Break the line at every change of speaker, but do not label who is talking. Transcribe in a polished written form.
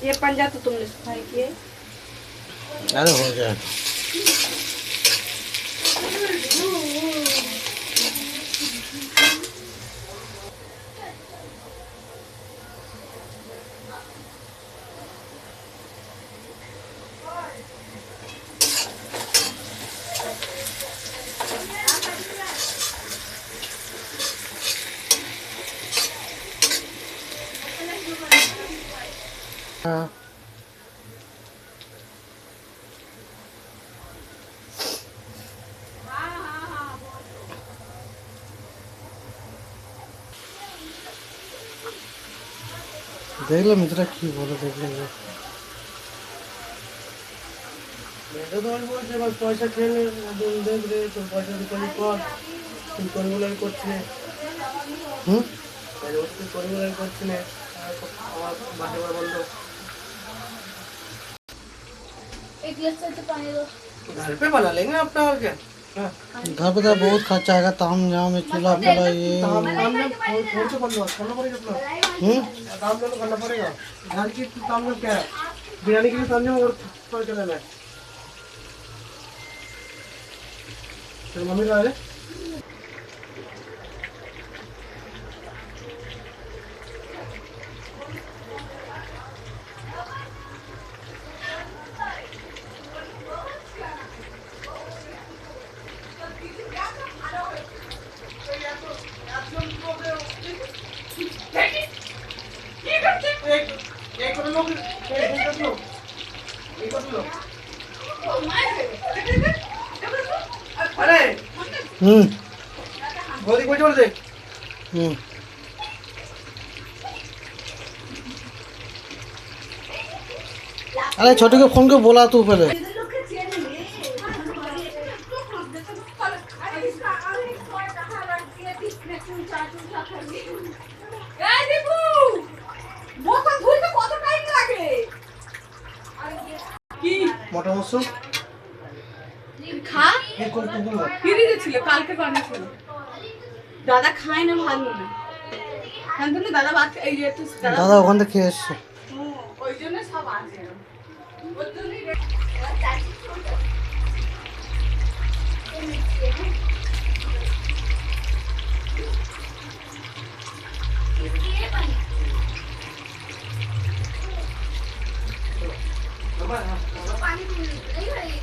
ये पंजा तो तुमने सफाई की है?
अरे हो गया। हाँ দেখলাম মিত্রা কি বলে দেখলাম পয়সা খেয়ে দেখলে তোর পয়সা রিকভারি কর তুই পরিবলাই করছি না তুই পরিবলাই করছি না আমার মাঠে বন্ধ
एक गिलास से पानी दो।
घर पे बना लेंगे ना अपना और क्या। घर पे तो बहुत खर्चा आएगा ताम झाम में चूल्हा फूला ये ताम से करना पड़ेगा अपना काम तो करना पड़ेगा। घर की काम में क्या है बिरयानी के लिए समझो और थोड़ा चला मैं फिर मम्मी का है गोदी को छोड़ दे अरे छोटे को फोन को बोला तू पहले মোটা মসু
খা ফিরে গেছিল কালকে বানিয়েছিল দাদা খায় না ভালো না কিন্তু দাদা ভাত এই যে
দাদা ওখান থেকে খেয়ে এসছে
ওই জন্য সব আছে ওই জন্যই
पानी नहीं है ये।